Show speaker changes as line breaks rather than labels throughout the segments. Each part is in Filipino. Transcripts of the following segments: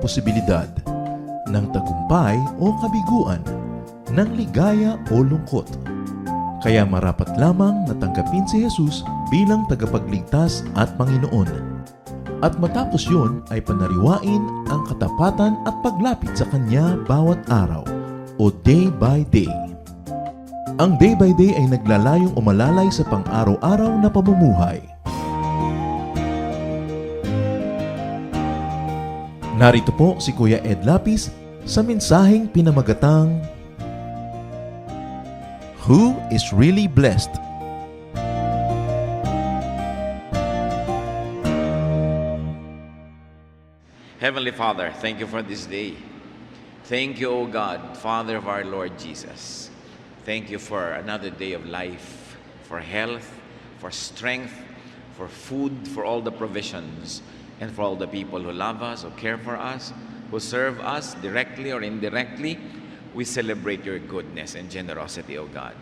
posibilidad ng tagumpay o kabiguan, ng ligaya o lungkot. Kaya marapat lamang na tanggapin si Jesus bilang tagapagligtas at Panginoon. At matapos yun ay panariwain ang katapatan at paglapit sa Kanya bawat araw o day by day. Ang day by day ay naglalayong umalalay sa pang-araw-araw na pamumuhay. Narito po si Kuya Ed Lapis sa mensaheng pinamagatang Who is Really Blessed?
Heavenly Father, thank you for this day. Thank you, O God, Father of our Lord Jesus. Thank you for another day of life, for health, for strength, for food, for all the provisions, and for all the people who love us, who care for us, who serve us directly or indirectly. We celebrate your goodness and generosity, O God.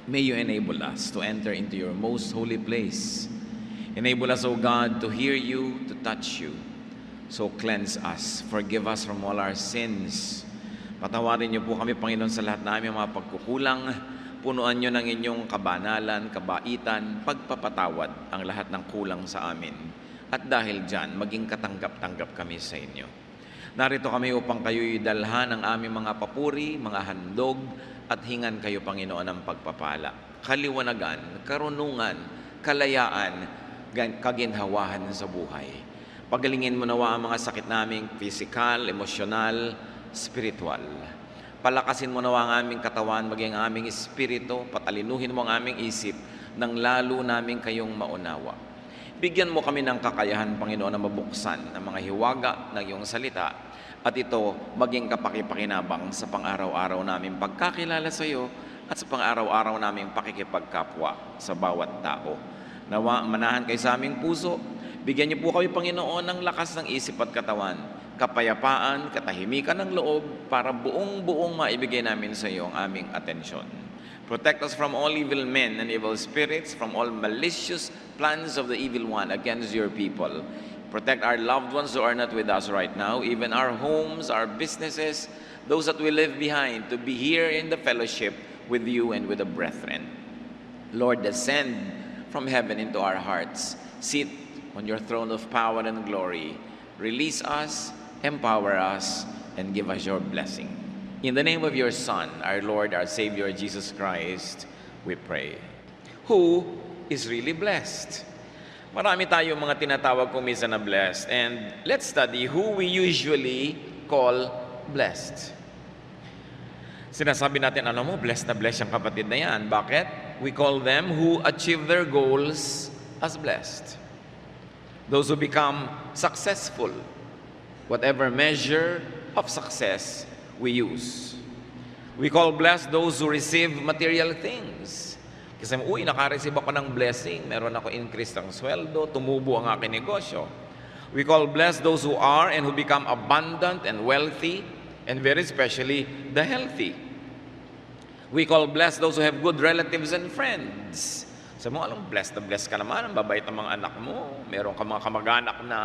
May you enable us to enter into your most holy place. Enable us, O God, to hear you, to touch you. So cleanse us, forgive us from all our sins. Patawarin niyo po kami, Panginoon, sa lahat na aming mga pagkukulang. Punuan niyo ng inyong kabanalan, kabaitan, pagpapatawad ang lahat ng kulang sa amin. At dahil dyan, maging katanggap-tanggap kami sa inyo. Narito kami upang kayo'y dalhan ng aming mga papuri, mga handog, at hingan kayo, Panginoon, ng pagpapala. Kaliwanagan, karunungan, kalayaan, kaginhawahan sa buhay. Pagalingin mo nawa ang mga sakit naming physical, emosyonal, spiritual. Palakasin mo nawa ang aming katawan, maging ang aming espiritu, patalinuhin mo ang aming isip, nang lalo namin kayong maunawa. Bigyan mo kami ng kakayahan, Panginoon, na mabuksan ang mga hiwaga ng iyong salita at ito maging kapakipakinabang sa pang-araw-araw namin pagkakilala sa iyo at sa pang-araw-araw namin pakikipagkapwa sa bawat tao. Nawa, manahan kayo sa aming puso. Bigyan niyo po kami, Panginoon, ng lakas ng isip at katawan, kapayapaan, katahimikan ng loob para buong-buong maibigay namin sa iyo ang aming atensyon. Protect us from all evil men and evil spirits, from all malicious plans of the evil one against your people. Protect our loved ones who are not with us right now, even our homes, our businesses, those that we leave behind, to be here in the fellowship with you and with the brethren. Lord, descend from heaven into our hearts. Sit on your throne of power and glory. Release us, empower us, and give us your blessing. In the name of your Son, our Lord, our Savior, Jesus Christ, we pray. Who is really blessed? Marami tayong mga tinatawag kung minsan na blessed. And let's study who we usually call blessed. Sinasabi natin, alam mo, blessed na blessed yung kapatid na yan. Bakit? We call them who achieve their goals as blessed. Those who become successful. Whatever measure of success we use. We call blessed those who receive material things. Kasi, naka-receive ako ng blessing, meron ako increase ng sweldo, tumubo ang aking negosyo. We call blessed those who are and who become abundant and wealthy, and very especially the healthy. We call blessed those who have good relatives and friends. Sabi mo, alam, blessed na blessed ka naman, ang babait ng mga anak mo, meron ka mga kamag-anak na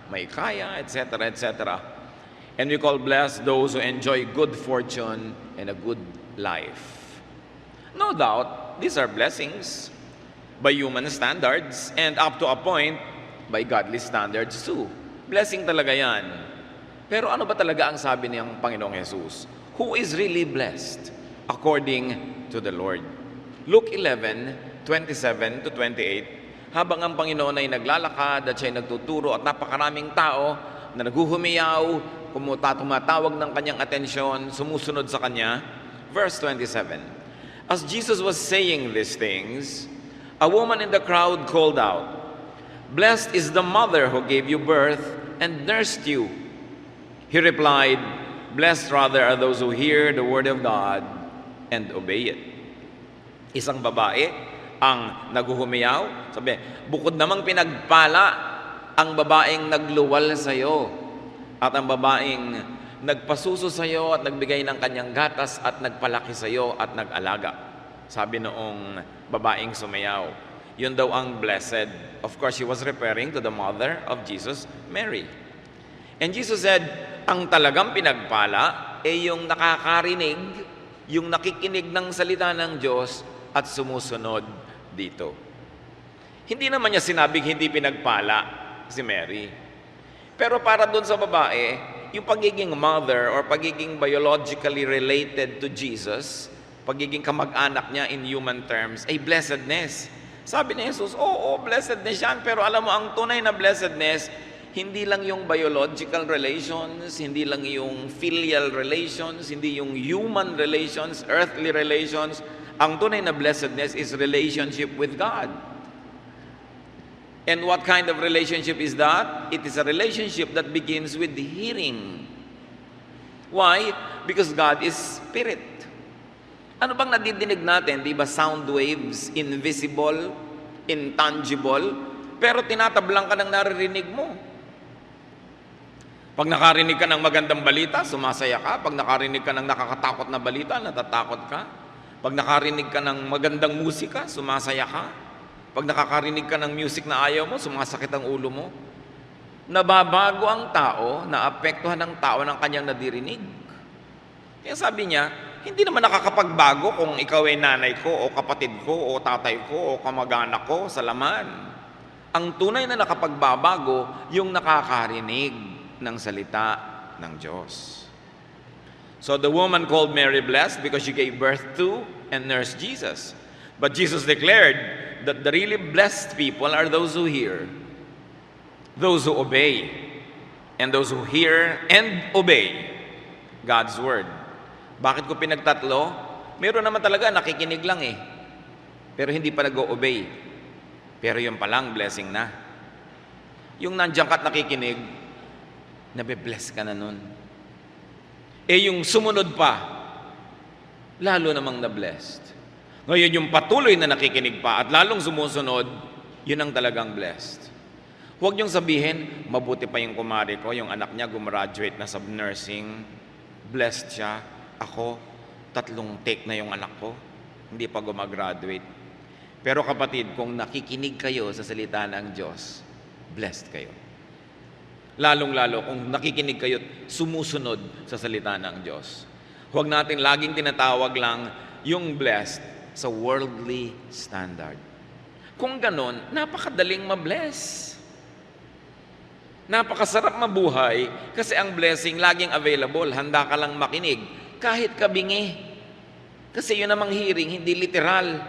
may kaya, etc., etc. And we call blessed those who enjoy good fortune and a good life. No doubt, these are blessings by human standards and up to a point, by godly standards too. Blessing talaga yan. Pero ano ba talaga ang sabi niyang Panginoong Jesus? Who is really blessed according to the Lord? Luke 11:27 to 28, habang ang Panginoon ay naglalakad at siya'y nagtuturo at napakaraming tao na naghuhumiyaw, tumatawag ng kanyang atensyon, sumusunod sa kanya. Verse 27, as Jesus was saying these things, a woman in the crowd called out, "Blessed is the mother who gave you birth and nursed you." He replied, "Blessed rather are those who hear the word of God and obey it." Isang babae ang naghuhumiyaw, sabi, bukod namang pinagpala ang babaeng nagluwal sa iyo at ang babaeng nagpasuso sa iyo at nagbigay ng kanyang gatas at nagpalaki sa iyo at nag-alaga. Sabi noong babaeng sumayaw, yun daw ang blessed. Of course, she was referring to the mother of Jesus, Mary. And Jesus said, ang talagang pinagpala ay yung nakakarinig, yung nakikinig ng salita ng Diyos at sumusunod dito. Hindi naman niya sinabing hindi pinagpala si Mary. Pero para doon sa babae, yung pagiging mother or pagiging biologically related to Jesus, pagiging kamag-anak niya in human terms, ay blessedness. Sabi ni Jesus, oo, blessedness yan, pero alam mo, ang tunay na blessedness, hindi lang yung biological relations, hindi lang yung filial relations, hindi yung human relations, earthly relations. Ang tunay na blessedness is relationship with God. And what kind of relationship is that? It is a relationship that begins with hearing. Why? Because God is spirit. Ano bang nadidinig natin? Di ba sound waves, invisible, intangible, pero tinatablang ka ng naririnig mo. Pag nakarinig ka ng magandang balita, sumasaya ka. Pag nakarinig ka ng nakakatakot na balita, natatakot ka. Pag nakarinig ka ng magandang musika, sumasaya ka. Pag nakakarinig ka ng music na ayaw mo, sumasakit ang ulo mo. Nababago ang tao, naapektuhan ng tao ng kanyang nadirinig. Kaya sabi niya, hindi naman nakakapagbago kung ikaw ay nanay ko, o kapatid ko, o tatay ko, o kamag-anak ko sa laman. Ang tunay na nakapagbabago, yung nakakarinig ng salita ng Diyos. So the woman called Mary blessed because she gave birth to and nursed Jesus. But Jesus declared that the really blessed people are those who hear, those who obey, and those who hear and obey God's word. Bakit ko pinagtatlo? Meron naman talaga nakikinig lang eh, pero hindi pa nag-o-obey. Pero yung palang blessing na. Yung nandiyan ka't nakikinig, nabe-bless ka na nun. Eh yung sumunod pa, lalo namang na-blessed. Ngayon yung patuloy na nakikinig pa at lalong sumusunod, yun ang talagang blessed. Huwag niyong sabihin, mabuti pa yung kumari ko, yung anak niya gumraduate na sa nursing, blessed siya. Ako, 3 take na yung anak ko, hindi pa gumagraduate. Pero kapatid, kung nakikinig kayo sa salita ng Diyos, blessed kayo. Lalong-lalo kung nakikinig kayo, sumusunod sa salita ng Diyos. Huwag natin laging tinatawag lang yung blessed sa worldly standard. Kung ganon, napakadaling ma-bless. Napakasarap mabuhay kasi ang blessing laging available. Handa ka lang makinig kahit kabingi. Kasi yun namang hearing, hindi literal.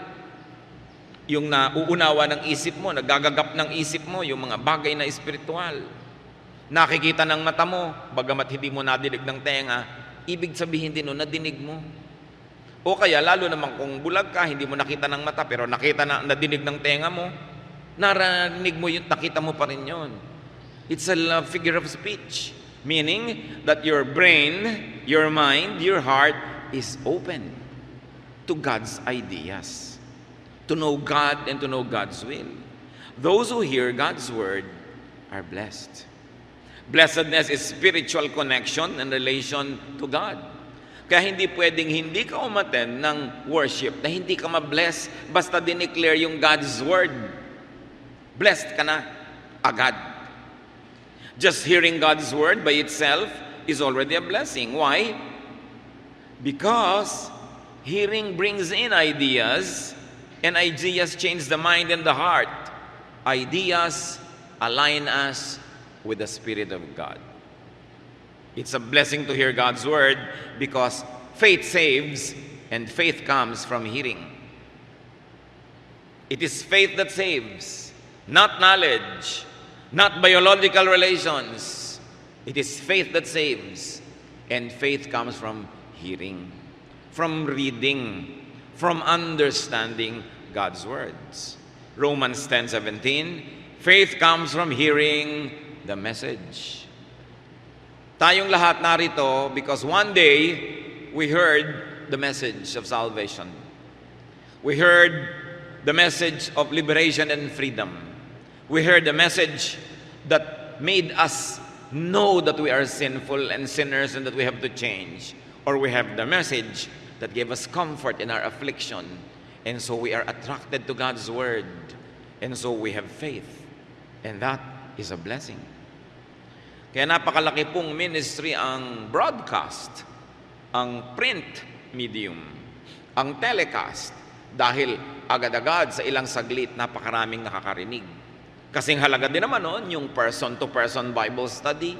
Yung nauunawa ng isip mo, nagagagap ng isip mo, yung mga bagay na espiritual. Nakikita ng mata mo, bagamat hindi mo nadinig ng tenga, ibig sabihin din nun, nadinig mo. O kaya, lalo naman kung bulag ka, hindi mo nakita ng mata, pero nadinig ng tenga mo, narinig mo yun, nakita mo pa rin yun. It's a figure of speech, meaning that your brain, your mind, your heart is open to God's ideas, to know God and to know God's will. Those who hear God's word are blessed. Blessedness is spiritual connection and relation to God. Kaya hindi pwedeng hindi ka umattend ng worship na hindi ka ma-bless basta dineclare yung God's word. Blessed ka na agad. Just hearing God's word by itself is already a blessing. Why? Because hearing brings in ideas, and ideas change the mind and the heart. Ideas align us with the Spirit of God. It's a blessing to hear God's word because faith saves and faith comes from hearing. It is faith that saves, not knowledge, not biological relations. It is faith that saves, and faith comes from hearing, from reading, from understanding God's words. Romans 10:17, faith comes from hearing the message. Tayong lahat narito because one day we heard the message of salvation. We heard the message of liberation and freedom. We heard the message that made us know that we are sinful and sinners and that we have to change. Or we have the message that gave us comfort in our affliction. And so we are attracted to God's word. And so we have faith. And that is a blessing. Kaya napakalaki pong ministry ang broadcast, ang print medium, ang telecast, dahil agad-agad sa ilang saglit napakaraming nakakarinig. Kasing halaga din naman noon yung person-to-person Bible study,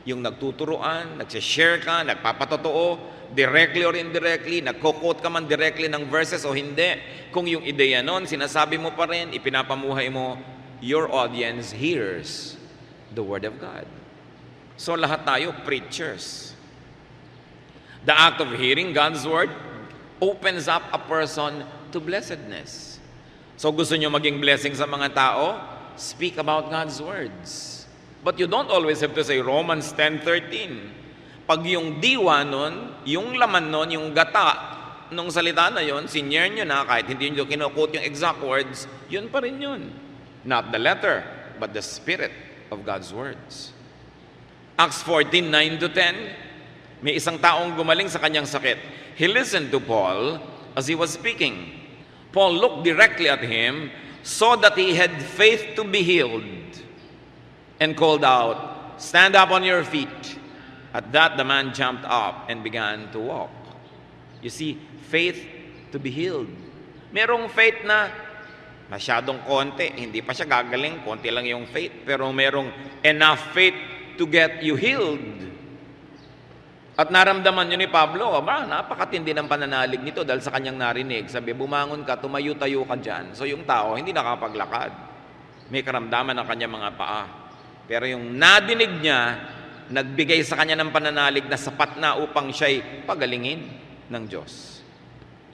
yung nagtuturuan, nagsishare ka, nagpapatotoo, directly or indirectly, nagko-quote ka man directly ng verses o hindi. Kung yung ideya noon, sinasabi mo pa rin, ipinapamuhay mo, your audience hears the Word of God. So lahat tayo preachers. The act of hearing God's Word opens up a person to blessedness. So gusto nyo maging blessing sa mga tao? Speak about God's words. But you don't always have to say Romans 10:13. Pag yung diwa nun, yung laman nun, yung gata nung salita na yun, sinyer nyo na, kahit hindi nyo kinukot yung exact words, yun pa rin yun. Not the letter, but the spirit of God's words. Acts 14:9-10, may isang taong gumaling sa kanyang sakit. He listened to Paul as he was speaking. Paul looked directly at him, saw that he had faith to be healed, and called out, "Stand up on your feet." At that, the man jumped up and began to walk. You see, faith to be healed. Merong faith na masyadong konti, hindi pa siya gagaling, konti lang yung faith, pero merong enough faith to get you healed. At naramdaman nyo ni Pablo, napakatindi ng pananalig nito dahil sa kanyang narinig. Sabi, bumangon ka, tumayo-tayo ka dyan. So yung tao, hindi nakapaglakad. May karamdaman ng kanyang mga paa. Pero yung nadinig niya, nagbigay sa kanya ng pananalig na sapat na upang siya'y pagalingin ng Diyos.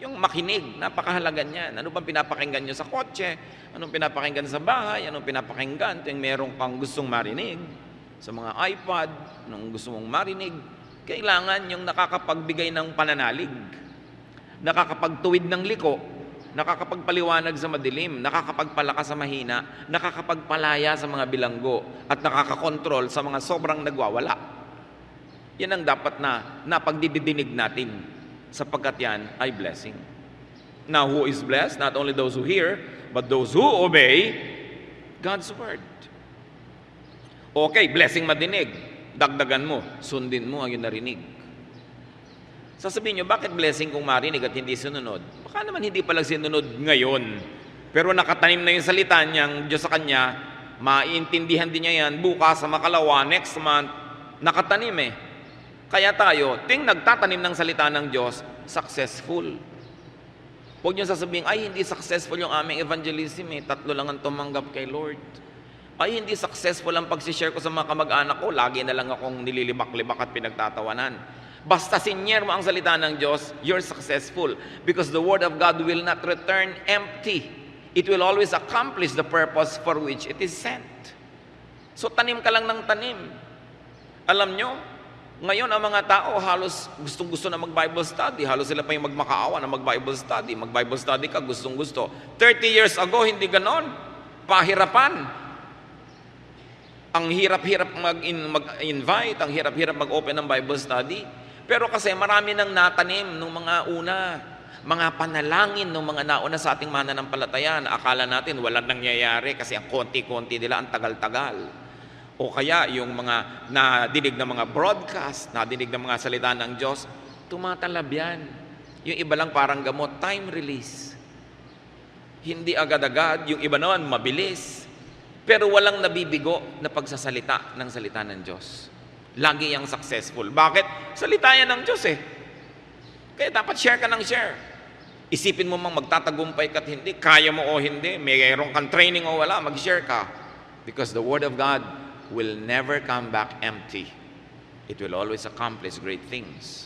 Yung makinig, napakahalaga niyan. Ano bang pinapakinggan nyo sa kotse? Anong pinapakinggan sa bahay? Anong pinapakinggan? Yung meron kang gustong marinig sa mga iPad, anong gusto mong marinig? Kailangan yung nakakapagbigay ng pananalig, nakakapagtuwid ng liko, nakakapagpaliwanag sa madilim, nakakapagpalakas sa mahina, nakakapagpalaya sa mga bilanggo, at nakakakontrol sa mga sobrang nagwawala. Yan ang dapat na napagdidinig natin, sapagkat yan ay blessing. Now, who is blessed? Not only those who hear, but those who obey God's word. Okay, blessing madinig. Dagdagan mo, sundin mo ang yung narinig. Sasabihin nyo, bakit blessing kung marinig at hindi sinunod? Baka naman hindi palang sinunod ngayon. Pero nakatanim na yung salita niyang Diyos sa kanya, maiintindihan din niya yan bukas sa makalawa, next month, nakatanim eh. Kaya tayo, ting nagtatanim ng salita ng Diyos, successful. Huwag niyo sasabihin, ay hindi successful yung aming evangelism eh, 3 lang ang tumanggap kay Lord. Ay, hindi successful ang pag-share ko sa mga kamag-anak ko. Lagi na lang akong nililibak-libak at pinagtatawanan. Basta sinyer mo ang salita ng Diyos, you're successful. Because the Word of God will not return empty. It will always accomplish the purpose for which it is sent. So, tanim ka lang ng tanim. Alam nyo, ngayon ang mga tao halos gustong-gusto na mag-Bible study. Halos sila pa yung magmakaawa na mag-Bible study. Mag-Bible study ka, gustong-gusto. 30 years ago, hindi ganon. Pahirapan. Ang hirap-hirap mag-invite, ang hirap-hirap mag-open ng Bible study. Pero kasi marami nang natanim nung mga una, mga panalangin ng mga nauna sa ating mananampalataya na akala natin walang nangyayari kasi ang konti-konti nila, ang tagal-tagal. O kaya yung mga nadinig na mga broadcast, nadinig na mga salita ng Diyos, tumatalab yan. Yung iba lang parang gamot, time release. Hindi agad-agad, yung iba naman mabilis. Pero walang nabibigo na pagsasalita ng salita ng Diyos. Lagi yang successful. Bakit? Salita yan ng Diyos eh. Kaya dapat share ka ng share. Isipin mo mang magtatagumpay ka't hindi, kaya mo o hindi, mayroon kang training o wala, mag-share ka. Because the Word of God will never come back empty. It will always accomplish great things.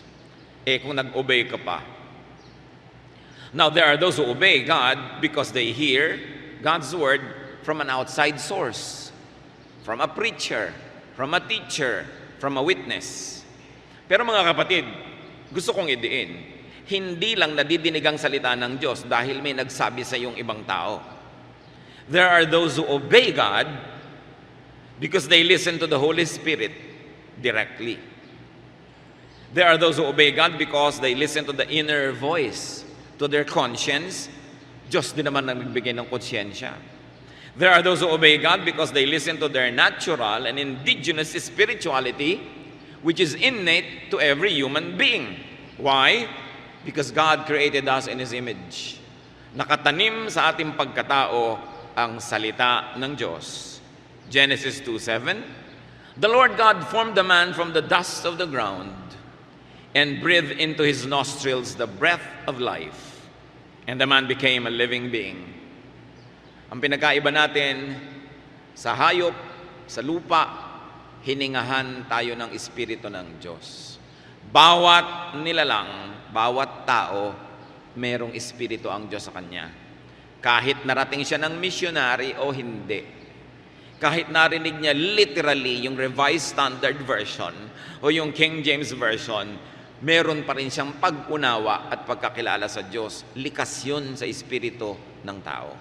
Eh kung nag-obey ka pa. Now there are those who obey God because they hear God's Word from an outside source, from a preacher, from a teacher, from a witness. Pero mga kapatid, gusto kong idiin, hindi lang nadidinig ang salita ng Diyos dahil may nagsabi sa iyong ibang tao. There are those who obey God because they listen to the Holy Spirit directly. There are those who obey God because they listen to the inner voice, to their conscience. Diyos din naman ang nagbigay ng konsyensya. There are those who obey God because they listen to their natural and indigenous spirituality, which is innate to every human being. Why? Because God created us in His image. Nakatanim sa ating pagkatao ang salita ng Diyos. Genesis 2:7, the Lord God formed the man from the dust of the ground and breathed into his nostrils the breath of life, and the man became a living being. Ang pinagkaiba natin sa hayop, sa lupa, hiningahan tayo ng Espiritu ng Diyos. Bawat nilalang, bawat tao, merong Espiritu ang Diyos sa kanya. Kahit narating siya ng missionary o hindi. Kahit narinig niya literally yung Revised Standard Version o yung King James Version, meron pa rin siyang pag-unawa at pagkakilala sa Diyos. Likas yun sa Espiritu ng tao.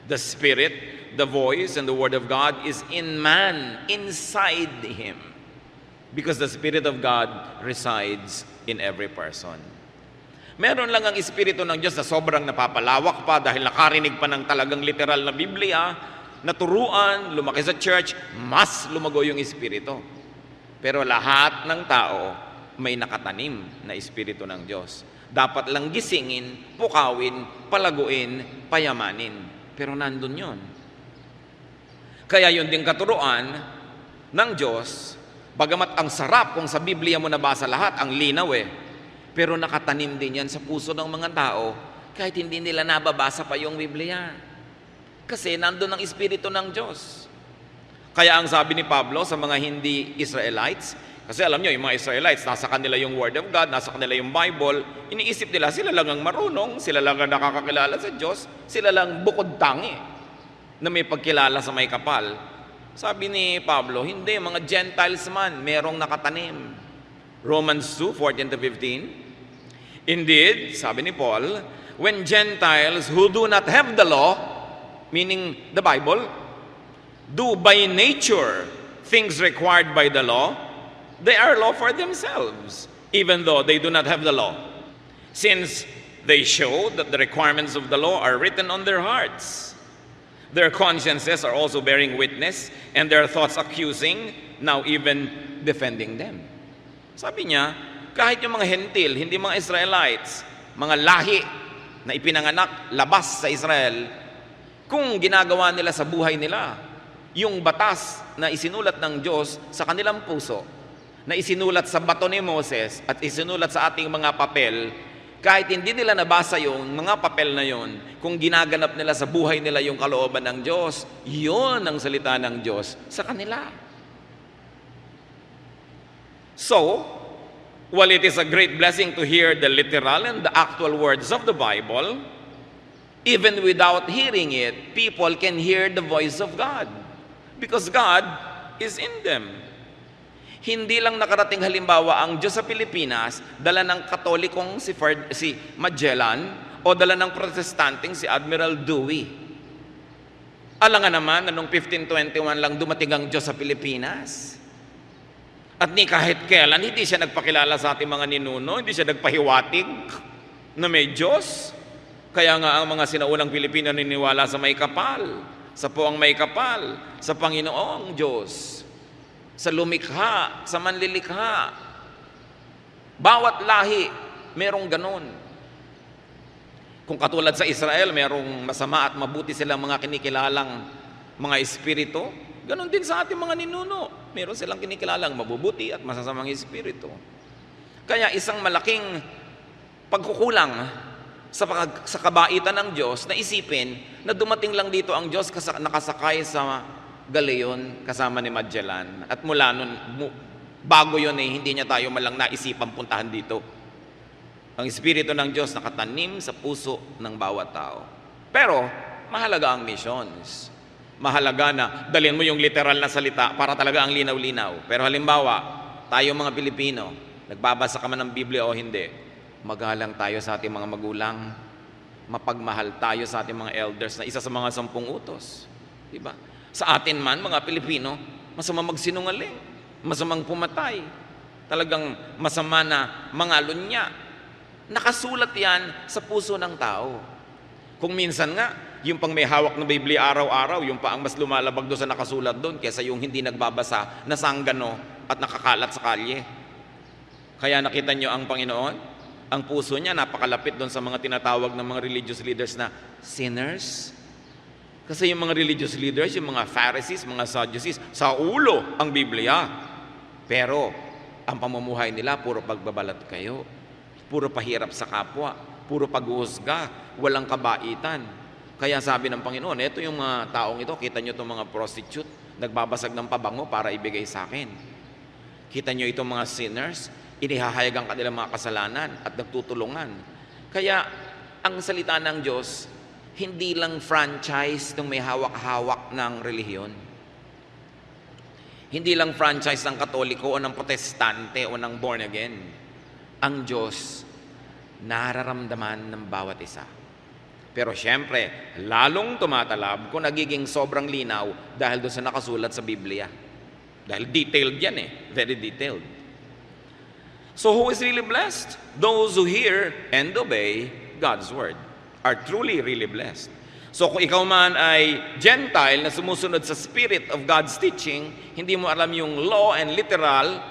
The Spirit, the voice, and the Word of God is in man, inside him. Because the Spirit of God resides in every person. Meron lang ang Espiritu ng Diyos na sobrang napapalawak pa dahil nakarinig pa ng talagang literal na Biblia, naturuan, lumaki sa church, mas lumago yung Espiritu. Pero lahat ng tao may nakatanim na Espiritu ng Diyos. Dapat lang gisingin, pukawin, palaguin, payamanin. Pero nandun yun. Kaya yun din katuruan ng Diyos, bagamat ang sarap kung sa Biblia mo nabasa lahat, ang linaw pero nakatanim din yan sa puso ng mga tao kahit hindi nila nababasa pa yung Biblia. Kasi nandun ang Espiritu ng Diyos. Kaya ang sabi ni Pablo sa mga hindi Israelites, kasi alam nyo, yung mga Israelites, nasa kanila yung Word of God, nasa kanila yung Bible, iniisip nila, sila lang ang marunong, sila lang ang nakakakilala sa Diyos, sila lang bukod tangi na may pagkilala sa may kapal. Sabi ni Pablo, hindi, mga Gentiles man, merong nakatanim. Romans 2:14-15. Indeed, sabi ni Paul, when Gentiles who do not have the law, meaning the Bible, do by nature things required by the law, they are law for themselves, even though they do not have the law, since they show that the requirements of the law are written on their hearts. Their consciences are also bearing witness, and their thoughts accusing, now even defending them. Sabi niya, kahit yung mga hentil, hindi mga Israelites, mga lahi na ipinanganak labas sa Israel, kung ginagawa nila sa buhay nila, yung batas na isinulat ng Diyos sa kanilang puso, na isinulat sa bato ni Moses at isinulat sa ating mga papel, kahit hindi nila nabasa yung mga papel na yon, kung ginaganap nila sa buhay nila yung kalooban ng Diyos, yun ang salita ng Diyos sa kanila. So, while it is a great blessing to hear the literal and the actual words of the Bible, even without hearing it, people can hear the voice of God because God is in them. Hindi lang nakarating halimbawa ang Diyos sa Pilipinas, dala ng Katolikong si Magellan o dala ng Protestanteng si Admiral Dewey. Alangan naman na noong 1521 lang dumating ang Diyos sa Pilipinas. At ni kahit kailan, hindi siya nagpakilala sa ating mga ninuno, hindi siya nagpahiwatig na may Diyos. Kaya nga ang mga sinaunang Pilipino niniwala sa may kapal, sa puwang may kapal, sa Panginoong Diyos, sa lumikha, sa manlilikha. Bawat lahi, merong ganun. Kung katulad sa Israel, merong masama at mabuti silang mga kinikilalang mga espiritu, ganon din sa ating mga ninuno. Meron silang kinikilalang mabubuti at masasamang espiritu. Kaya isang malaking pagkukulang sa kabaitan ng Diyos na isipin na dumating lang dito ang Diyos nakasakay sa galeon kasama ni Magellan. At mula nun, bago yun hindi niya tayo malang naisipang puntahan dito. Ang Espiritu ng Diyos nakatanim sa puso ng bawat tao. Pero, mahalaga ang missions. Mahalaga na dalhin mo yung literal na salita para talaga ang linaw-linaw. Pero halimbawa, tayo mga Pilipino, nagbabasa ka man ng Biblia o hindi, magalang tayo sa ating mga magulang, mapagmahal tayo sa ating mga elders na isa sa mga 10 utos. Diba? Sa atin man, mga Pilipino, masama magsinungaling, masamang pumatay, talagang masama na mangalunya. Nakasulat yan sa puso ng tao. Kung minsan nga,
yung pang may hawak ng Biblia araw-araw, yung pa ang mas lumalabag doon sa nakasulat doon kaysa yung hindi nagbabasa, nasanggano at nakakalat sa kalye. Kaya nakita nyo ang Panginoon, ang puso niya napakalapit doon sa mga tinatawag ng mga religious leaders na sinners. Kasi yung mga religious leaders, yung mga Pharisees, mga Sadducees, sa ulo ang Biblia. Pero ang pamumuhay nila, puro pagbabalat kayo, puro pahirap sa kapwa, puro paghuhusga, walang kabaitan. Kaya sabi ng Panginoon, eto yung mga taong ito, kita nyo itong mga prostitute, nagbabasag ng pabango para ibigay sa akin. Kita nyo itong mga sinners, inihahayag ang kanilang mga kasalanan at nagtutulungan. Kaya ang salita ng Diyos, hindi lang franchise ng may hawak-hawak ng relihiyon. Hindi lang franchise ng Katoliko o ng Protestante o ng born again. Ang Diyos, nararamdaman ng bawat isa. Pero siyempre, lalong tumatalab kung nagiging sobrang linaw dahil doon sa nakasulat sa Biblia. Dahil detailed yan very detailed. So who is really blessed? Those who hear and obey God's word are truly really blessed. So kung ikaw man ay Gentile na sumusunod sa spirit of God's teaching, hindi mo alam yung law and literal,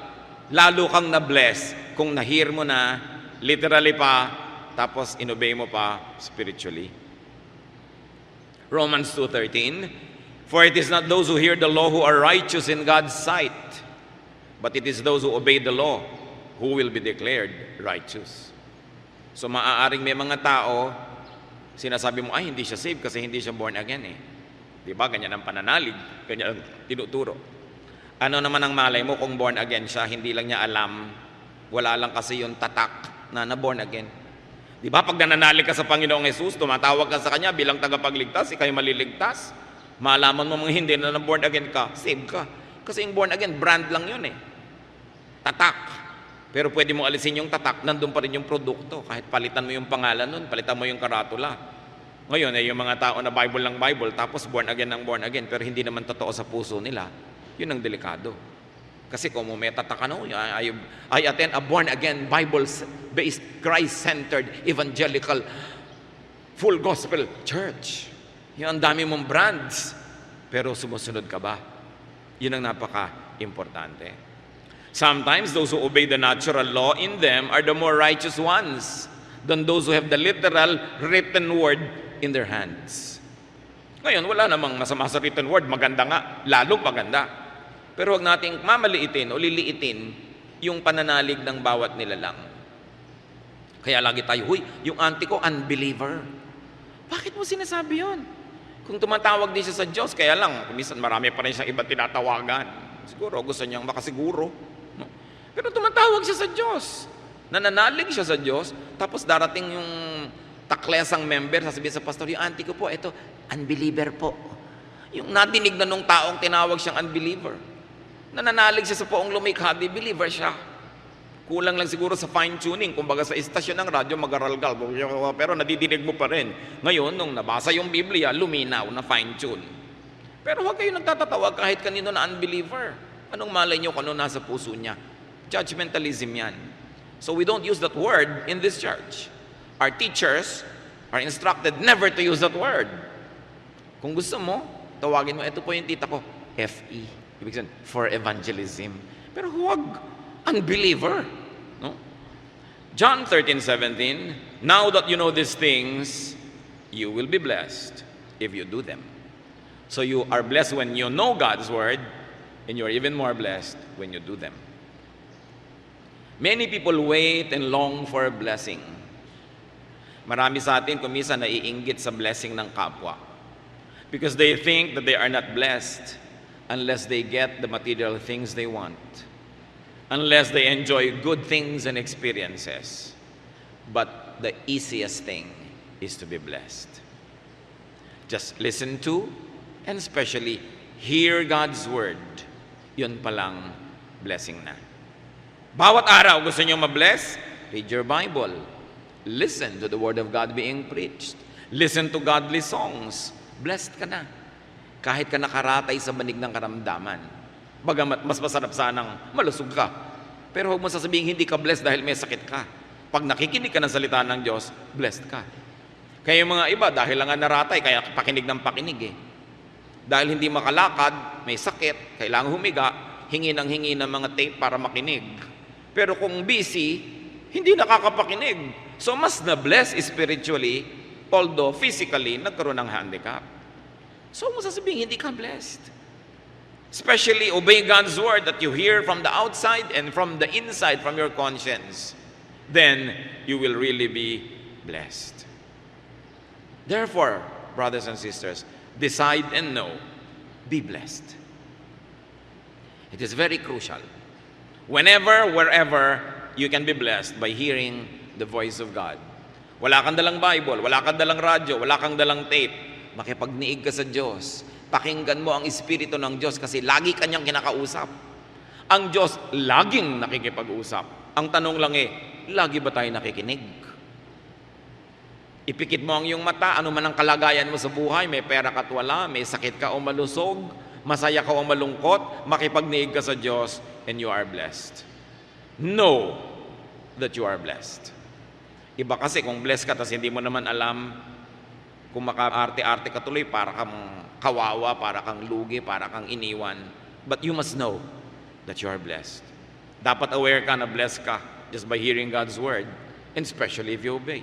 lalo kang na-bless kung na-hear mo na literally pa, tapos inobey mo pa spiritually. Romans 2:13, for it is not those who hear the law who are righteous in God's sight, but it is those who obey the law who will be declared righteous. So maaaring may mga tao, sinasabi mo, ay hindi siya saved kasi hindi siya born again Diba? Ganyan ang pananalig, ganyan ang tinuturo. Ano naman ang malay mo kung born again siya, hindi lang niya alam, wala lang kasi yung tatak na born again. Di ba? Pag nananalig ka sa Panginoong Jesus, tumatawag ka sa Kanya bilang tagapagligtas, ikaw'y maliligtas. Malaman mo mga hindi na born again ka, save ka. Kasi yung born again, brand lang yun Tatak. Pero pwede mo alisin yung tatak, nandun pa rin yung produkto. Kahit palitan mo yung pangalan nun, palitan mo yung karatula. Ngayon, yung mga tao na Bible lang Bible, tapos born again ng born again, pero hindi naman totoo sa puso nila, yun ang delikado. Kasi kung may tatak I attend a born-again, Bible-based, Christ-centered, evangelical, full gospel church. Yun ang dami mong brands. Pero sumusunod ka ba? Yun ang napaka-importante. Sometimes those who obey the natural law in them are the more righteous ones than those who have the literal written word in their hands. Ngayon, wala namang masama sa written word. Maganda nga, lalong maganda. Pero huwag nating mamaliitin o liliitin yung pananalig ng bawat nilalang. Kaya lagi tayo, yung auntie ko, unbeliever. Bakit mo sinasabi yun? Kung tumatawag din siya sa Diyos, kaya lang, minsan marami pa rin siyang iba tinatawagan. Siguro, gusto niyang makasiguro. No? Pero tumatawag siya sa Diyos. Nananalig siya sa Diyos, tapos darating yung taklesang member, sasabihin sa pastor, yung auntie ko po, ito, unbeliever po. Yung nadinig na nung taong tinawag siyang unbeliever. Nananalig siya sa poong lumikha, di believer siya. Kulang lang siguro sa fine-tuning. Kumbaga sa istasyon ng radyo, mag-aralgal. Pero nadidinig mo pa rin. Ngayon, nung nabasa yung Biblia, luminaw na fine-tune. Pero huwag kayo nagtatatawag kahit kanino na unbeliever. Anong malay nyo kung ano nasa puso niya? Judgmentalism yan. So we don't use that word in this church. Our teachers are instructed never to use that word. Kung gusto mo, tawagin mo, ito po yung tita ko, FE. Ibig sabihin, for evangelism. Pero huwag unbeliever. No? John 13:17, now that you know these things, you will be blessed if you do them. So you are blessed when you know God's word, and you're even more blessed when you do them. Many people wait and long for a blessing. Marami sa atin kumisa naiinggit sa blessing ng kapwa. Because they think that they are not blessed unless they get the material things they want, unless they enjoy good things and experiences. But the easiest thing is to be blessed. Just listen to and especially hear God's word. Yun palang blessing na. Bawat araw gusto nyo mabless? Read your Bible. Listen to the word of God being preached. Listen to godly songs. Blessed ka na. Kahit ka nakaratay sa banig ng karamdaman. Bagamat mas masarap sanang malusog ka. Pero huwag mo sasabihin hindi ka blessed dahil may sakit ka. Pag nakikinig ka ng salita ng Diyos, blessed ka. Kaya yung mga iba, dahil lang nga naratay, kaya pakinig ng pakinig eh. Dahil hindi makalakad, may sakit, kailangan humiga, hingi ng mga tape para makinig. Pero kung busy, hindi nakakapakinig. So mas na-bless spiritually, although physically, nagkaroon ng handicap. So mo sasabihin, hindi ka blessed. Especially obey God's word that you hear from the outside and from the inside, from your conscience. Then you will really be blessed. Therefore, brothers and sisters, decide and know, be blessed. It is very crucial. Whenever, wherever, you can be blessed by hearing the voice of God. Wala kang dalang Bible, wala kang dalang radyo, wala kang dalang tape, makipagniig ka sa Diyos. Pakinggan mo ang Espiritu ng Diyos kasi lagi kanyang kinakausap. Ang Diyos laging nakikipag-usap. Ang tanong lang lagi ba tayo nakikinig? Ipikit mo ang iyong mata, ano man ang kalagayan mo sa buhay, may pera ka at wala, may sakit ka o malusog, masaya ka o malungkot, makipagniig ka sa Diyos, and you are blessed. Know that you are blessed. Iba kasi kung blessed ka, tas hindi mo naman alam, kung makaarte-arte ka tuloy, para kang kawawa, para kang lugi, para kang iniwan. But you must know that you are blessed. Dapat aware ka na blessed ka just by hearing God's word, and especially if you obey.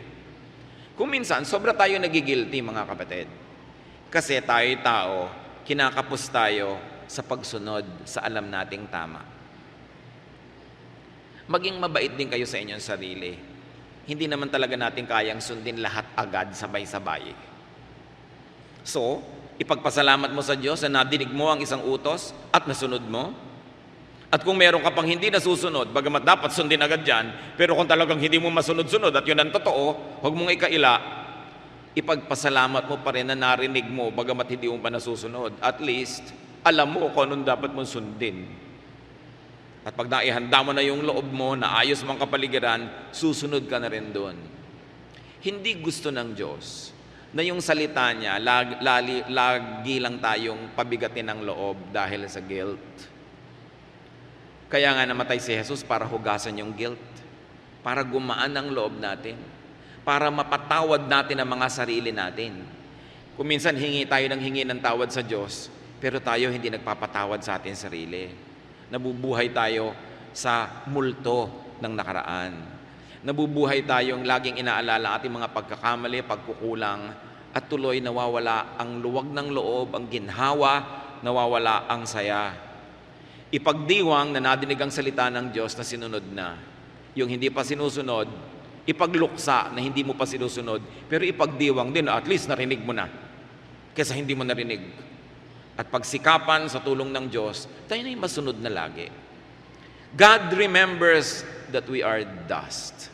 Kung minsan, sobra tayo nagigilty, mga kapatid. Kasi tayo tao, kinakapos tayo sa pagsunod sa alam nating tama. Maging mabait din kayo sa inyong sarili. Hindi naman talaga natin kayang sundin lahat agad sabay-sabay. So, ipagpasalamat mo sa Diyos na nadinig mo ang isang utos at nasunod mo. At kung meron ka pang hindi nasusunod, bagamat dapat sundin agad yan, pero kung talagang hindi mo masunod-sunod at yun ang totoo, huwag mong ikaila, ipagpasalamat mo pa rin na narinig mo, bagamat hindi mo pa nasusunod. At least, alam mo kung anong dapat mong sundin. At pag naihanda mo na yung loob mo, na ayos mong kapaligiran, susunod ka na rin doon. Hindi gusto ng Diyos na yung salita niya, lagi lang tayong pabigatin ng loob dahil sa guilt. Kaya nga namatay si Jesus para hugasan yung guilt, para gumaan ang loob natin, para mapatawad natin ang mga sarili natin. Kung minsan hingi tayo ng tawad sa Diyos, pero tayo hindi nagpapatawad sa ating sarili. Nabubuhay tayo sa multo ng nakaraan. Nabubuhay tayong laging inaalala ating mga pagkakamali, pagkukulang, at tuloy nawawala ang luwag ng loob, ang ginhawa, nawawala ang saya. Ipagdiwang na nadinig ang salita ng Diyos na sinunod na. Yung hindi pa sinusunod, ipagluksa na hindi mo pa sinusunod, pero ipagdiwang din na at least narinig mo na, kaysa hindi mo narinig. At pagsikapan sa tulong ng Diyos, tayo na yung masunod na lagi. God remembers that we are dust.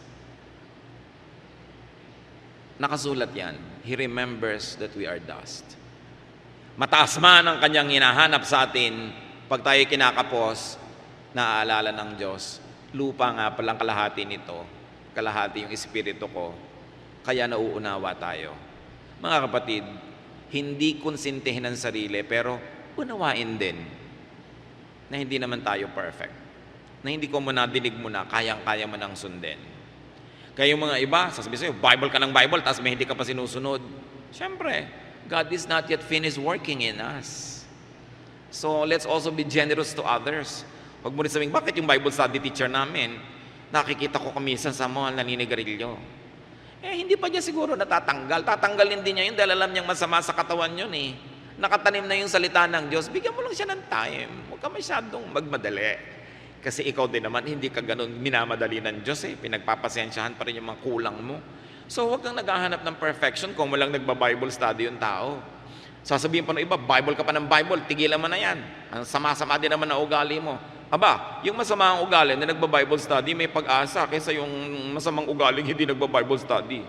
Nakasulat yan. He remembers that we are dust. Mataas man ang kanyang hinahanap sa atin, pag tayo kinakapos, naaalala ng Diyos, lupa nga palang kalahati nito, kalahati yung espiritu ko, kaya nauunawa tayo. Mga kapatid, hindi konsintihin ang sarili, pero unawain din na hindi naman tayo perfect. Na hindi ko muna dinig mo na, kayang-kaya mo nang sundin. Kaya yung mga iba, sasabihin sa'yo, Bible ka ng Bible, tapos may hindi ka pa sinusunod. Siyempre, God is not yet finished working in us. So, let's also be generous to others. Huwag mo rin sabihin, bakit yung Bible study teacher namin, nakikita ko kamisan sa mall, naninigarilyo. Hindi pa niya siguro natatanggal. Tatanggalin din niya yun dahil alam niyang masama sa katawan yun eh. Nakatanim na yung salita ng Diyos, bigyan mo lang siya ng time. Huwag ka masyadong magmadali. Kasi ikaw din naman, hindi ka ganun minamadali ng Diyos eh. Pinagpapasensyahan pa rin yung mga kulang mo. So, huwag kang naghahanap ng perfection kung walang nagba-Bible study yung tao. Sasabihin pa ng iba, Bible ka pa ng Bible, tigilan mo na yan. Ang sama-sama din naman na ugali mo. Aba, yung masama ang ugali na nagba-Bible study, may pag-asa kaysa yung masamang ugaling hindi nagba-Bible study.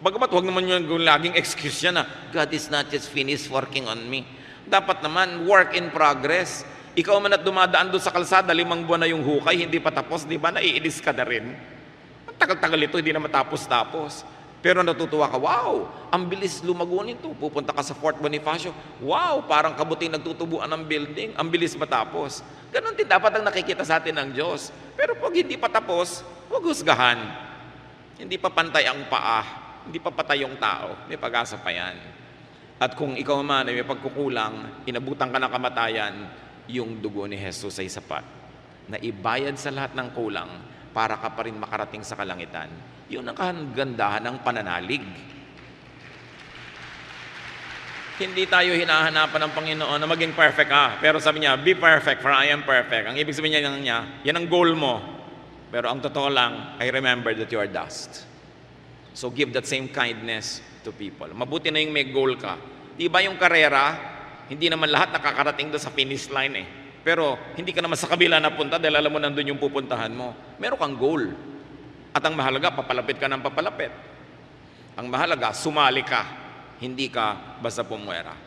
Bagamat huwag naman yung laging excuse yan na, God is not just finished working on me. Dapat naman, work in progress. Ikaw man at dumadaan doon sa kalsada, 5 buwan na yung hukay, hindi pa tapos, di ba? Naiinis ka na rin. Ang tagal-tagal ito, hindi na matapos-tapos. Pero natutuwa ka, wow, ang bilis lumago nito. Pupunta ka sa Fort Bonifacio, wow, parang kabuting nagtutubuan ng building, ang bilis matapos. Ganon din dapat ang nakikita sa atin ng Diyos. Pero pag hindi pa tapos, huwag husgahan. Hindi pa pantay ang paa, hindi pa patay yung tao, may pag-asa pa yan. At kung ikaw man ay may pagkukulang, inabutan ka ng kamatayan, yung dugo ni Jesus ay sapat na ibayad sa lahat ng kulang para ka pa rin makarating sa kalangitan. Yun ang kagandahan ng pananalig. Hindi tayo hinahanapan ng Panginoon na maging perfect ka. Pero sabi niya, be perfect for I am perfect. Ang ibig sabihin niya, yan ang goal mo. Pero ang totoo lang, I remember that you are dust. So give that same kindness to people. Mabuti na yung may goal ka. Di ba yung karera, hindi naman lahat nakakarating doon sa finish line eh. Pero hindi ka naman sa kabila napunta dahil alam mo nandun yung pupuntahan mo. Meron kang goal. At ang mahalaga, papalapit ka ng papalapit. Ang mahalaga, sumali ka. Hindi ka basta pumwera.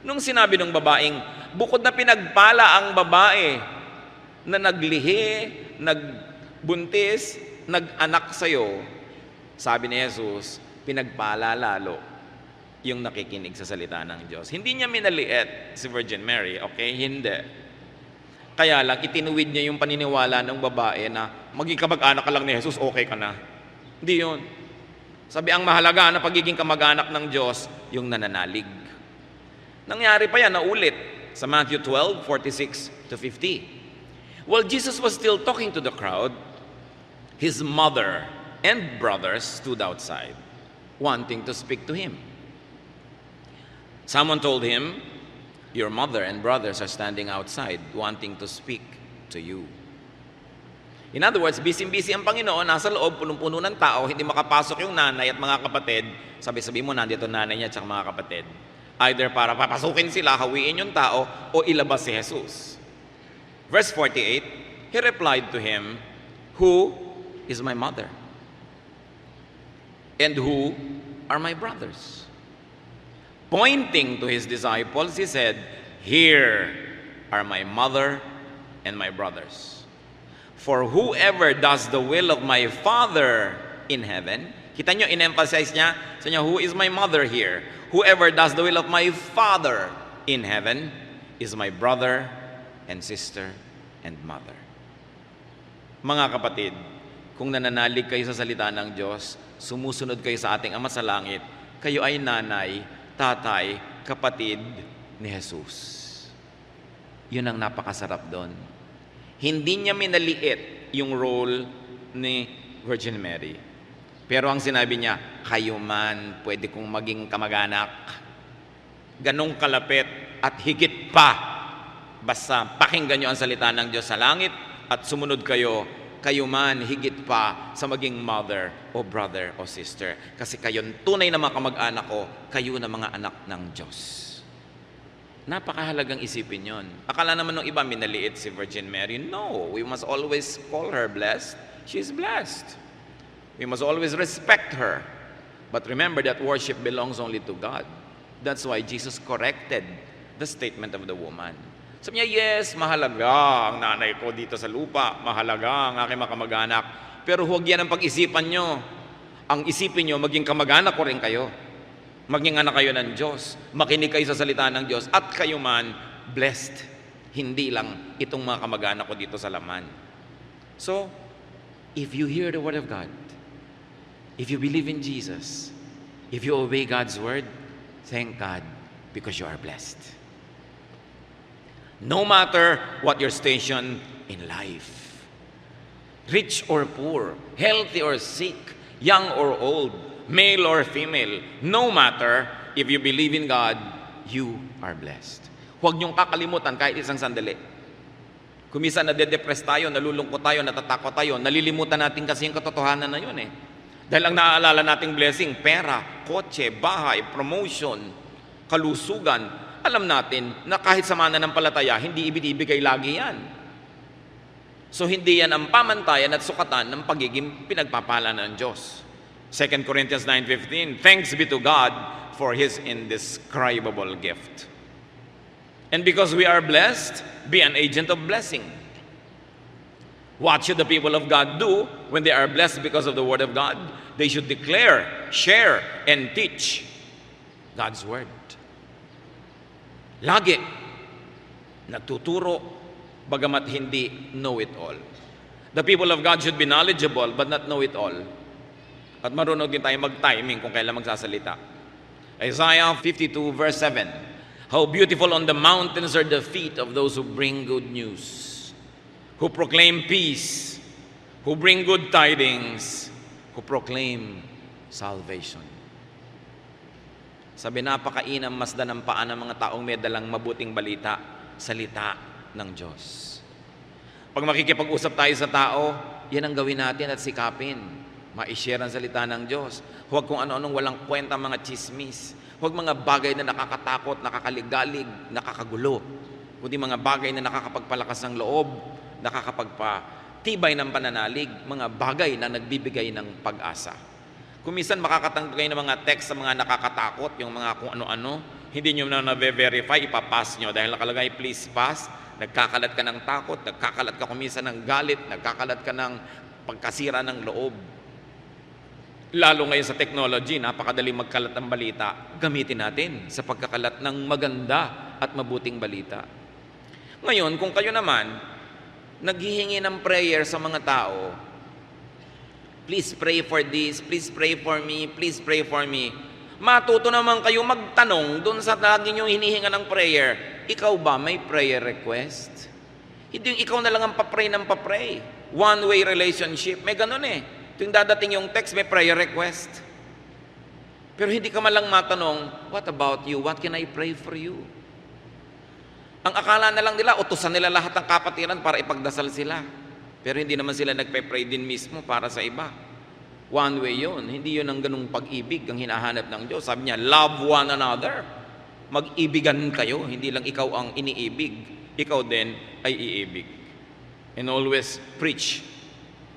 Nung sinabi ng babaeng, bukod na pinagpala ang babae na naglihi, nagbuntis, nag-anak sa'yo, sabi ni Jesus, pinagpala lalo yung nakikinig sa salita ng Diyos. Hindi niya minaliit si Virgin Mary, okay? Hindi. Kaya lang, itinuwid niya yung paniniwala ng babae na maging kamag-anak ka lang ni Jesus, okay ka na. Hindi yun. Sabi, ang mahalaga na pagiging kamag-anak ng Diyos, yung nananalig. Nangyari pa yan, naulit sa Matthew 12:46-50. While Jesus was still talking to the crowd, his mother and brothers stood outside, wanting to speak to him. Someone told him, your mother and brothers are standing outside, wanting to speak to you. In other words, busy-busy ang Panginoon, nasa loob, punong-puno ng tao, hindi makapasok yung nanay at mga kapatid. Sabi-sabi mo, nandito nanay niya at mga kapatid. Either para papasukin sila, hawiin yung tao, o ilabas si Jesus. Verse 48, he replied to him, who is my mother? And who are my brothers? Pointing to his disciples, he said, here are my mother and my brothers. For whoever does the will of my Father in heaven, kita nyo, in-emphasize niya, sa niya, who is my mother here? Whoever does the will of my Father in heaven is my brother and sister and mother. Mga kapatid, kung nananalig kayo sa salita ng Diyos, sumusunod kayo sa ating Ama sa Langit, kayo ay nanay, tatay, kapatid ni Jesus. Yun ang napakasarap doon. Hindi niya minaliit yung role ni Virgin Mary. Pero ang sinabi niya, kayo man pwede kong maging kamag-anak. Ganong kalapit at higit pa. Basta pakinggan niyo ang salita ng Diyos sa langit at sumunod kayo, kayo man higit pa sa maging mother o brother o sister. Kasi kayo tunay na mga kamag-anak ko, kayo na mga anak ng Diyos. Napakahalagang isipin yon. Akala naman ng iba minaliit si Virgin Mary. No, we must always call her blessed. She is blessed. We must always respect her. But remember that worship belongs only to God. That's why Jesus corrected the statement of the woman. Sabi niya, yes, mahalaga ang nanay ko dito sa lupa. Mahalaga ang aking mga kamag-anak. Pero huwag yan ang pag-isipan nyo. Ang isipin nyo, maging kamag-anak ko rin kayo. Maging anak kayo ng Diyos, makinig kayo sa salita ng Diyos, at kayo man, blessed. Hindi lang itong mga kamag-anak ko dito sa laman. So, if you hear the Word of God, if you believe in Jesus, if you obey God's Word, thank God because you are blessed. No matter what your station in life, rich or poor, healthy or sick, young or old, male or female, no matter, if you believe in God, you are blessed. Huwag niyong kakalimutan kahit isang sandali. Kuminsan nade-depress tayo, nalulungkot tayo, natatakot tayo, nalilimutan natin kasi yung katotohanan na yun eh. Dahil ang naaalala nating blessing, pera, kotse, bahay, promotion, kalusugan, alam natin na kahit sa mananampalataya, hindi ibinibigay lagi yan. So hindi yan ang pamantayan at sukatan ng pagiging pinagpapala ng Diyos. 2 Corinthians 9:15, thanks be to God for His indescribable gift. And because we are blessed, be an agent of blessing. What should the people of God do when they are blessed because of the Word of God? They should declare, share, and teach God's Word. Lagi nagtuturo, bagamat hindi know it all. The people of God should be knowledgeable but not know it all. At marunong din tayo mag-timing kung kailan magsasalita. Isaiah 52 verse 7. How beautiful on the mountains are the feet of those who bring good news, who proclaim peace, who bring good tidings, who proclaim salvation. Sabi, napakainam masdan ng paa ng mga taong may dalang mabuting balita, salita ng Diyos. Pag makikipag-usap tayo sa tao, yan ang gawin natin at sikapin. Ma-share ang salita ng Diyos. Huwag kung ano-anong walang kwenta mga chismis. Huwag mga bagay na nakakatakot, nakakaligalig, nakakagulo. Kundi mga bagay na nakakapagpalakas ng loob, nakakapagpatibay ng pananalig, mga bagay na nagbibigay ng pag-asa. Kung minsan makakatanggap kayo ng mga text sa mga nakakatakot, yung mga kung ano-ano, hindi nyo na na-verify, ipapass nyo. Dahil nakalagay, please pass, nagkakalat ka ng takot, nagkakalat ka kuminsan ng galit, nagkakalat ka ng pagkasira ng loob. Lalo ngayon sa technology, napakadali magkalat ng balita. Gamitin natin sa pagkakalat ng maganda at mabuting balita. Ngayon, kung kayo naman, naghihingi ng prayer sa mga tao, please pray for this, please pray for me, please pray for me. Matuto naman kayo magtanong doon sa lagi nyo hinihinga ng prayer, ikaw ba may prayer request? Hindi yung ikaw na lang ang papray ng papray. One-way relationship, may ganun eh. Tuwing dadating yung text, may prayer request. Pero hindi ka malang matanong, what about you? What can I pray for you? Ang akala na lang nila, utusan nila lahat ng kapatiran para ipagdasal sila. Pero hindi naman sila nagpe-pray din mismo para sa iba. One way yun. Hindi yun ang ganung pag-ibig ang hinahanap ng Diyos. Sabi niya, love one another. Mag-ibigan kayo. Hindi lang ikaw ang iniibig. Ikaw din ay iibig. And always preach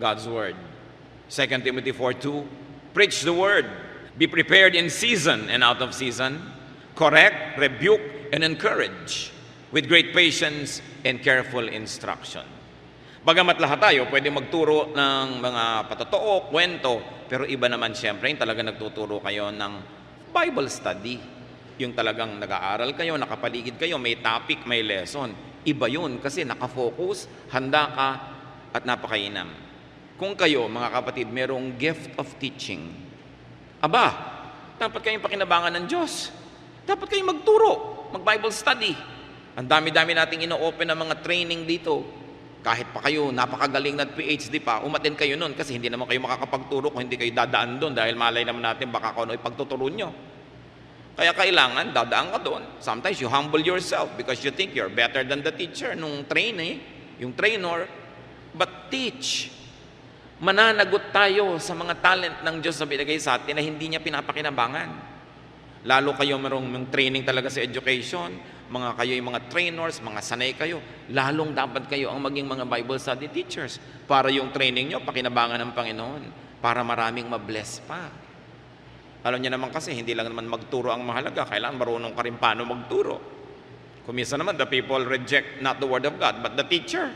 God's word. 2 Timothy 4:2, preach the word. Be prepared in season and out of season. Correct, rebuke, and encourage with great patience and careful instruction. Bagamat lahat tayo pwede magturo ng mga patotoo, kwento, pero iba naman siyempre yung talaga nagtuturo kayo ng Bible study. Yung talagang nag-aaral kayo, nakapaligid kayo, may topic, may lesson. Iba yun kasi nakafocus, handa ka, at napakainam. Kung kayo, mga kapatid, merong gift of teaching, aba, dapat kayong pakinabangan ng Diyos. Dapat kayong magturo, mag-Bible study. Ang dami-dami nating ino-open ng mga training dito. Kahit pa kayo, napakagaling na PhD pa, umatin kayo nun kasi hindi naman kayo makakapagturo kung hindi kayo dadaan doon dahil malay naman natin baka kung ano ipagtuturo nyo. Kaya kailangan, dadaan ka doon. Sometimes you humble yourself because you think you're better than the teacher nung trainee, yung trainer. But teach. Mananagot tayo sa mga talent ng Diyos na binigay sa atin na hindi niya pinapakinabangan. Lalo kayo merong training talaga sa education, mga kayo yung mga trainers, mga sanay kayo, lalong dapat kayo ang maging mga Bible study teachers para yung training nyo, pakinabangan ng Panginoon, para maraming mabless pa. Alam niyo naman kasi, hindi lang naman magturo ang mahalaga, kailangan marunong ka rin paano magturo. Kumisa naman, the people reject not the word of God, but the teacher.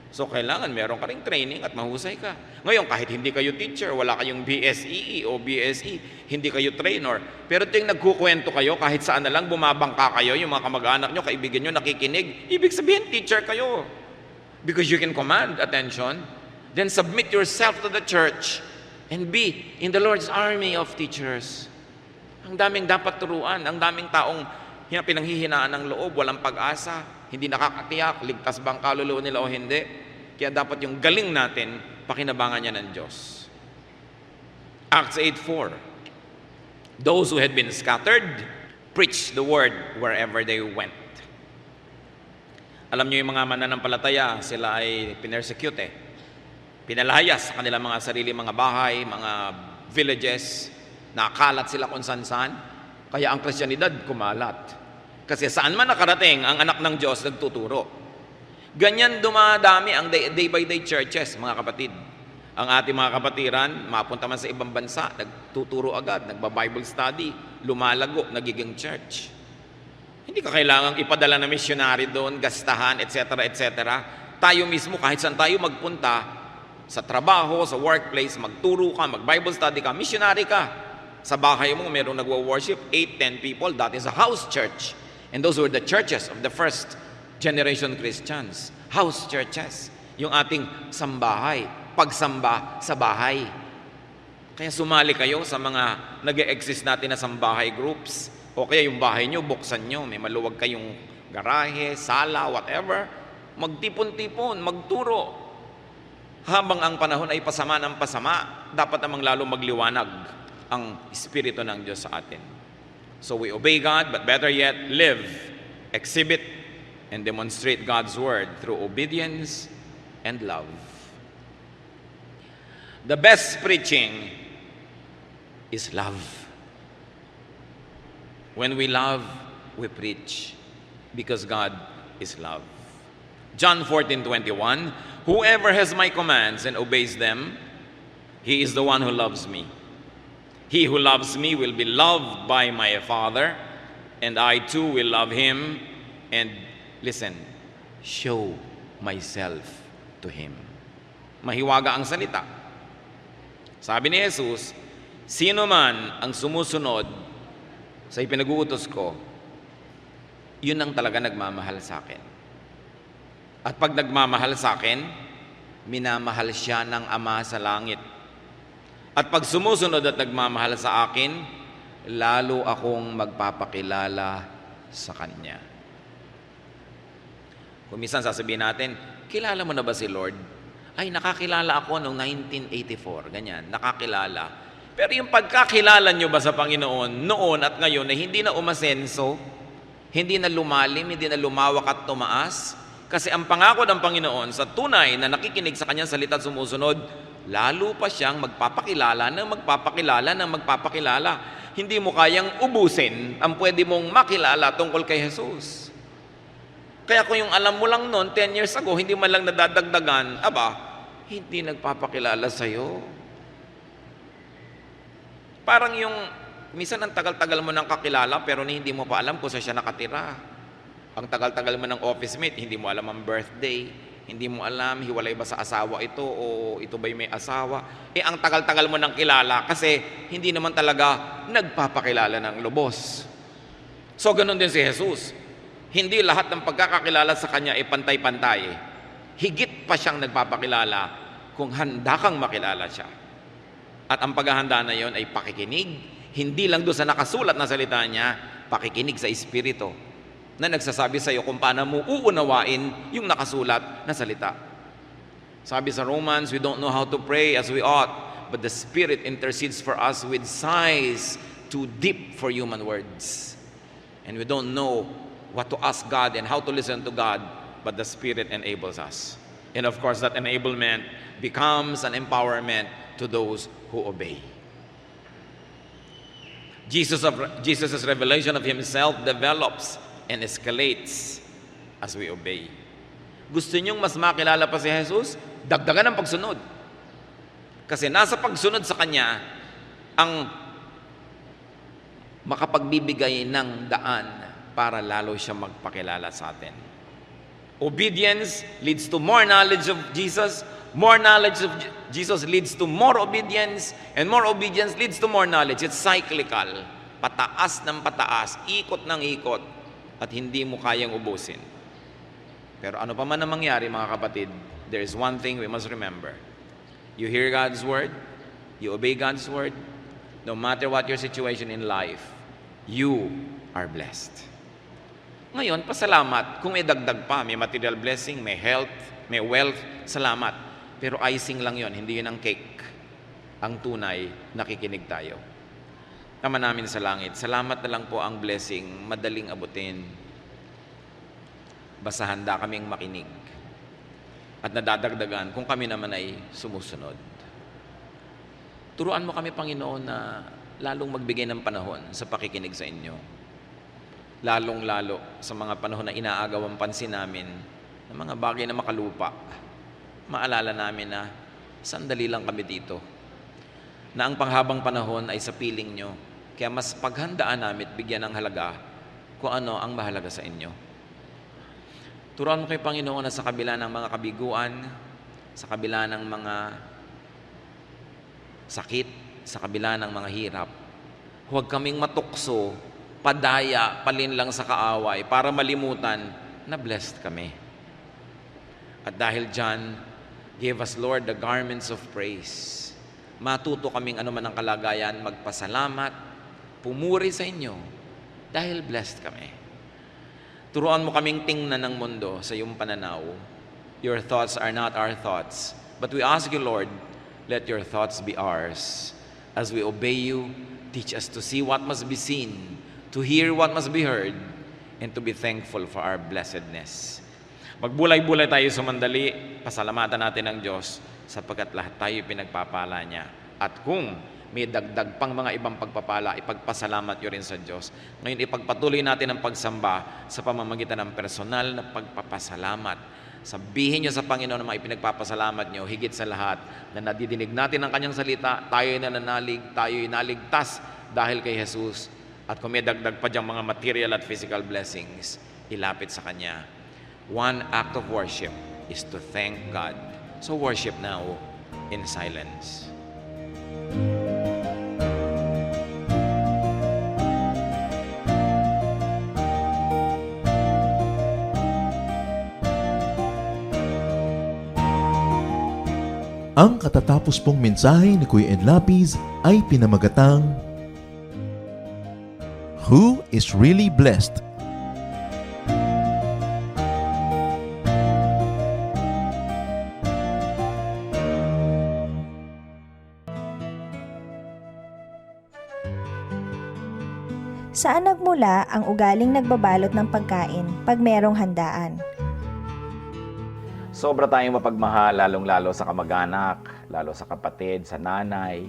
So, kailangan meron ka ring training at mahusay ka. Ngayon, kahit hindi kayo teacher, wala kayong BSEE o BSE, hindi kayo trainer, pero ting nagkukwento kayo, kahit saan na lang bumabangka kayo, yung mga kamag-anak nyo, kaibigan nyo, nakikinig, ibig sabihin, teacher kayo. Because you can command attention, then submit yourself to the church and be in the Lord's army of teachers. Ang daming dapat turuan, ang daming taong pinanghihinaan ng loob, walang pag-asa, hindi nakakatiyak, ligtas ba ang kaluluwa nila o hindi. Kaya dapat yung galing natin, pakinabangan niya ng Diyos. Acts 8:4. Those who had been scattered, preached the word wherever they went. Alam niyo yung mga mananampalataya, sila ay pinersecute eh. Pinalayas sa kanilang mga sarili, mga bahay, mga villages, nakalat sila kung saan-saan. Kaya ang Kristyanidad kumalat. Kasi saan man nakarating, ang anak ng Diyos nagtuturo. Ganyan dumadami ang day by day churches, mga kapatid. Ang ating mga kapatiran, mapunta man sa ibang bansa, nagtuturo agad, nagba-Bible study, lumalago, nagiging church. Hindi ka kailangang ipadala na missionary doon, gastahan, etc., etc. Tayo mismo, kahit saan tayo magpunta, sa trabaho, sa workplace, magturo ka, mag-Bible study ka, missionary ka. Sa bahay mo, mayroong nagwo-worship, 8-10 people, that is a house church. And those were the churches of the first generation Christians. House churches. Yung ating sambahay, pagsamba sa bahay. Kaya sumali kayo sa mga nag-e-exist natin na sambahay groups. O kaya yung bahay nyo, buksan nyo. May maluwag kayong garahe, sala, whatever. Magtipon-tipon, magturo. Habang ang panahon ay pasama ng pasama, dapat namang lalo magliwanag ang Espiritu ng Diyos sa atin. So we obey God, but better yet, live, exhibit, and demonstrate God's Word through obedience and love. The best preaching is love. When we love, we preach, because God is love. John 14:21, whoever has my commands and obeys them, he is the one who loves me. He who loves me will be loved by my Father, and I too will love him, and listen, show myself to him. Mahiwaga ang salita. Sabi ni Jesus, sino man ang sumusunod sa ipinag-uutos ko, yun ang talaga nagmamahal sa akin. At pag nagmamahal sa akin, minamahal siya ng Ama sa langit. At pag sumusunod at nagmamahal sa akin, lalo akong magpapakilala sa Kanya. Kung minsan sasabihin natin, kilala mo na ba si Lord? Ay, nakakilala ako noong 1984, ganyan, nakakilala. Pero yung pagkakilala nyo ba sa Panginoon noon at ngayon na hindi na umasenso, hindi na lumalim, hindi na lumawak at tumaas? Kasi ang pangako ng Panginoon sa tunay na nakikinig sa Kanyang salita at sumusunod, lalo pa siyang magpapakilala ng magpapakilala ng magpapakilala. Hindi mo kayang ubusin ang pwede mong makilala tungkol kay Jesus. Kaya kung yung alam mo lang noon, 10 years ago, hindi man lang nadadagdagan, aba, hindi nagpapakilala sa'yo. Parang yung, minsan ang tagal-tagal mo nang kakilala, pero hindi mo pa alam kung saan siya nakatira. Ang tagal-tagal mo ng office mate, hindi mo alam ang birthday, hindi mo alam, hiwalay ba sa asawa ito, o ito ba'y may asawa. Ang tagal-tagal mo nang kilala, kasi hindi naman talaga nagpapakilala ng lubos. So, ganun din si Jesus. Hindi lahat ng pagkakakilala sa Kanya ay pantay-pantay. Higit pa siyang nagpapakilala kung handa kang makilala siya. At ang paghahanda na yon ay pakikinig, hindi lang doon sa nakasulat na salita niya, pakikinig sa Espiritu na nagsasabi sa iyo kung paano mo uunawain yung nakasulat na salita. Sabi sa Romans, we don't know how to pray as we ought, but the Spirit intercedes for us with sighs too deep for human words. And we don't know what to ask God and how to listen to God, but the Spirit enables us. And of course, that enablement becomes an empowerment to those who obey. Jesus' revelation of Himself develops and escalates as we obey. Gusto niyong mas makilala pa si Jesus? Dagdagan ang pagsunod. Kasi nasa pagsunod sa Kanya ang makapagbibigay ng daan para lalo siya magpakilala sa atin. Obedience leads to more knowledge of Jesus. More knowledge of Jesus leads to more obedience. And more obedience leads to more knowledge. It's cyclical. Pataas ng pataas, ikot ng ikot, at hindi mo kayang ubusin. Pero ano pa man ang mangyari, mga kapatid, there is one thing we must remember. You hear God's word, you obey God's word, no matter what your situation in life, you are blessed. Ngayon, pasalamat. Kung may dagdag pa, may material blessing, may health, may wealth, salamat. Pero icing lang yon, hindi yun ang cake. Ang tunay, nakikinig tayo. Ama namin sa langit, salamat na lang po ang blessing, madaling abutin. Basta handa kaming makinig. At nadadagdagan kung kami naman ay sumusunod. Turuan mo kami, Panginoon, na lalong magbigay ng panahon sa pakikinig sa inyo. Lalong-lalo sa mga panahon na inaagaw ang pansin namin ng mga bagay na makalupa. Maalala namin na sandali lang kami dito. Na ang panghabang panahon ay sa piling nyo. Kaya mas paghandaan namin at bigyan ng halaga kung ano ang mahalaga sa inyo. Turuan mo kay Panginoon na sa kabila ng mga kabiguan, sa kabila ng mga sakit, sa kabila ng mga hirap, huwag kaming matukso, padaya, palinlang sa kaaway para malimutan na blessed kami. At dahil dyan, give us, Lord, the garments of praise. matuto kaming anuman ang kalagayan, magpasalamat, pumuri sa inyo, dahil blessed kami. Turuan mo kaming tingnan ng mundo sa iyong pananaw. Your thoughts are not our thoughts, but we ask you, Lord, let your thoughts be ours. As we obey you, teach us to see what must be seen, to hear what must be heard, and to be thankful for our blessedness. Magbulay-bulay tayo sumandali, pasalamatan natin ang Diyos sapagkat lahat tayo pinagpapala niya. At kung may dagdag pang mga ibang pagpapala, ipagpasalamat nyo rin sa Diyos. Ngayon, ipagpatuloy natin ang pagsamba sa pamamagitan ng personal na pagpapasalamat. Sabihin nyo sa Panginoon ang mga ipinagpapasalamat nyo, higit sa lahat na nadidinig natin ang kanyang salita, tayo'y nananalig, tayo'y naligtas dahil kay Jesus. At kung may dagdag pa diyang mga material at physical blessings, ilapit sa Kanya. One act of worship is to thank God. So worship now in silence.
Ang katatapos pong mensahe ni Kuya Ed Lapiz ay pinamagatang Who is really blessed?
Saan nagmula ang ugaling nagbabalot ng pagkain pag merong handaan?
Sobra tayong mapagmahal, lalong-lalo sa kamag-anak, lalo sa kapatid, sa nanay.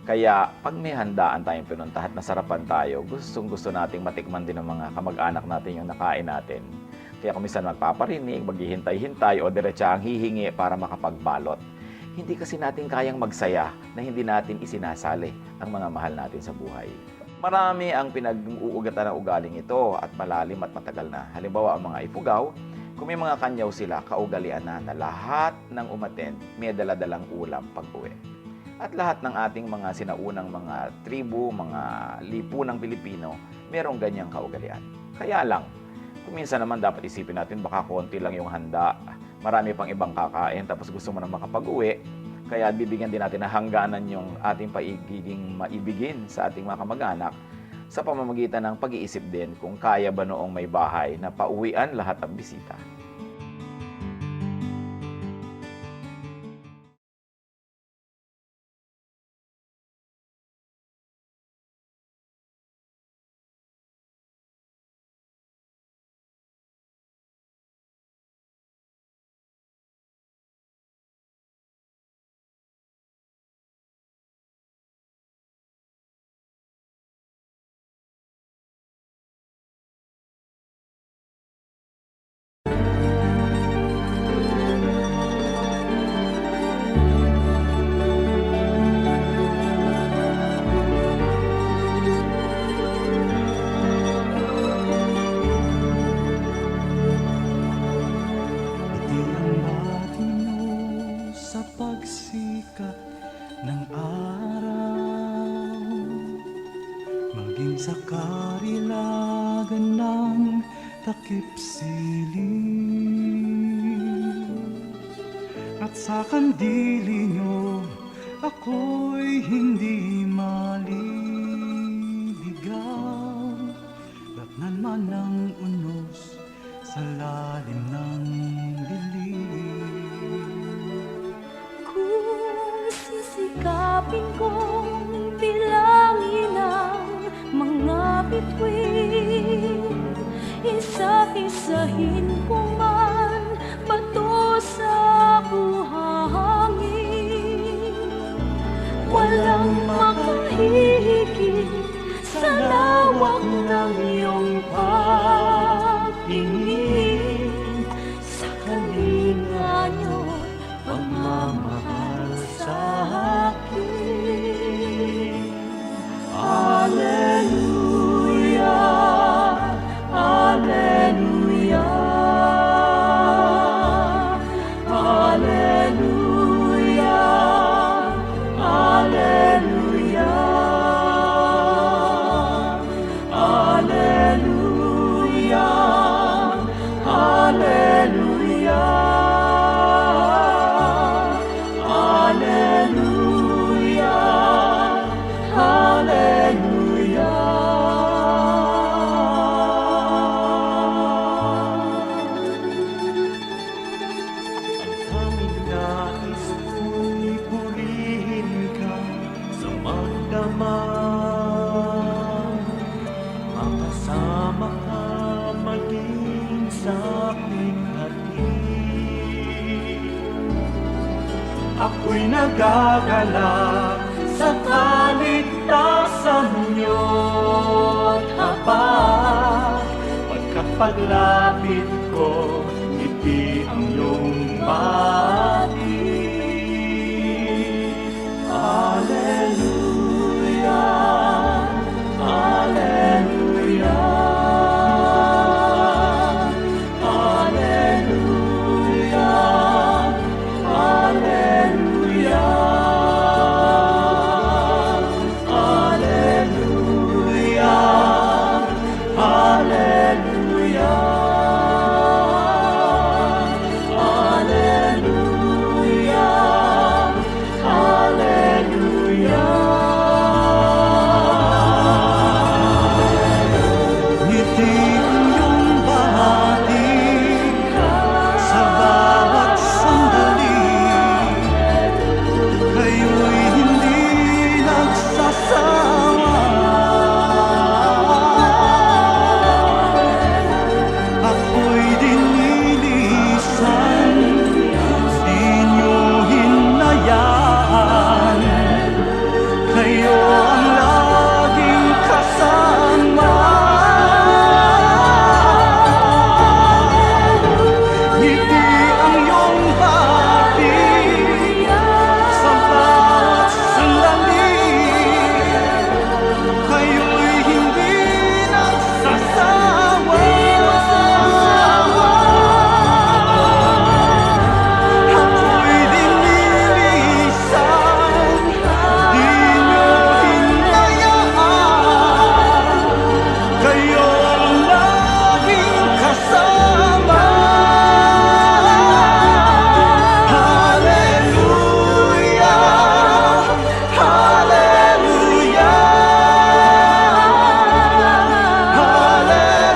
Kaya pag may handaan tayong pinuntahan at nasarapan tayo, gustong-gusto nating matikman din ng mga kamag-anak natin yung nakain natin. Kaya kung minsan magpaparinig, maghihintay-hintay o diretsahang hihingi para makapagbalot. Hindi kasi natin kayang magsaya na hindi natin isinasali ang mga mahal natin sa buhay. Marami ang pinag-uugatan ng ugaling ito at malalim at matagal na. Halimbawa, ang mga ipugaw, kung may mga kanyaw sila, kaugalian na lahat ng umaten may daladalang ulam pag-uwi. At lahat ng ating mga sinaunang mga tribu, mga lipunang Pilipino, merong ganyang kaugalian. Kaya lang, kung minsan naman dapat isipin natin, baka konti lang yung handa, marami pang ibang kakain, tapos gusto mo na makapag-uwi, kaya bibigyan din natin na hangganan yung ating paigiging maibigin sa ating mga kamag-anak sa pamamagitan ng pag-iisip din kung kaya ba noong may bahay na pauwian lahat ng bisita.
Ngiti ang matino sa pagsikat ng araw, maging sa karilagan ng takip siling. At sa kandili nyo, ako'y hindi maliligaw. Datnan man ang unos sa lalim ng dilim.
Kung sisikapin kong bilangin ang mga bituin, isa-isahin ko man bato sa buhangin, walang makahihigit sa lawak ng iyong pagtingin, sa kalinga niyo pagmamahal sa akin. Alleluia, Alleluia, Alleluia, Alleluia, Alleluia,
Kayo'y nagagalak sa kaligtasan niyo't habang pagkapaglapit ko, ngiti ang iyong bati. Hallelujah, Hallelujah, Hallelujah, Hallelujah, Hallelujah, Hallelujah, ngiti ang iyong bahati sa bawat sandali. Kayo'y hindi nagsasawa. Ako'y dinilisan, di niyo hinayaan. Kayo ang laging kasama. Ngiti ang iyong bati sa bawat sandali. Kayo'y hindi nagsasawa. Ako'y dinilisan, di niyo hinayaan. Kayo ang laging kasama. Hallelujah, Hallelujah, Hallelujah,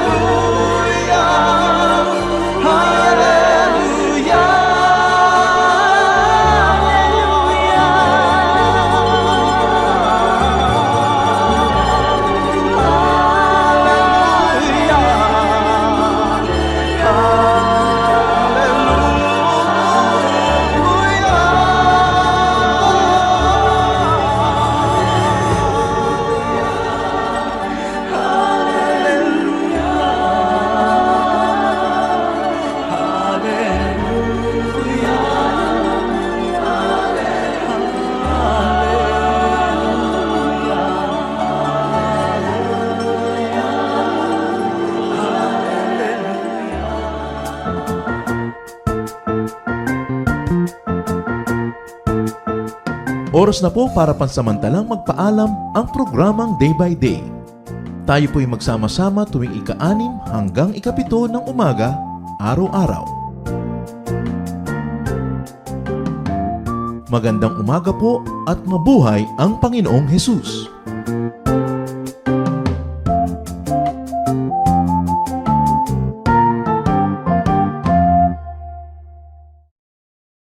Oras na po para pansamantalang magpaalam ang programang Day by Day. Tayo po'y magsama-sama tuwing ika-6 hanggang ika-7 ng umaga, araw-araw. Magandang umaga po at mabuhay ang Panginoong Hesus!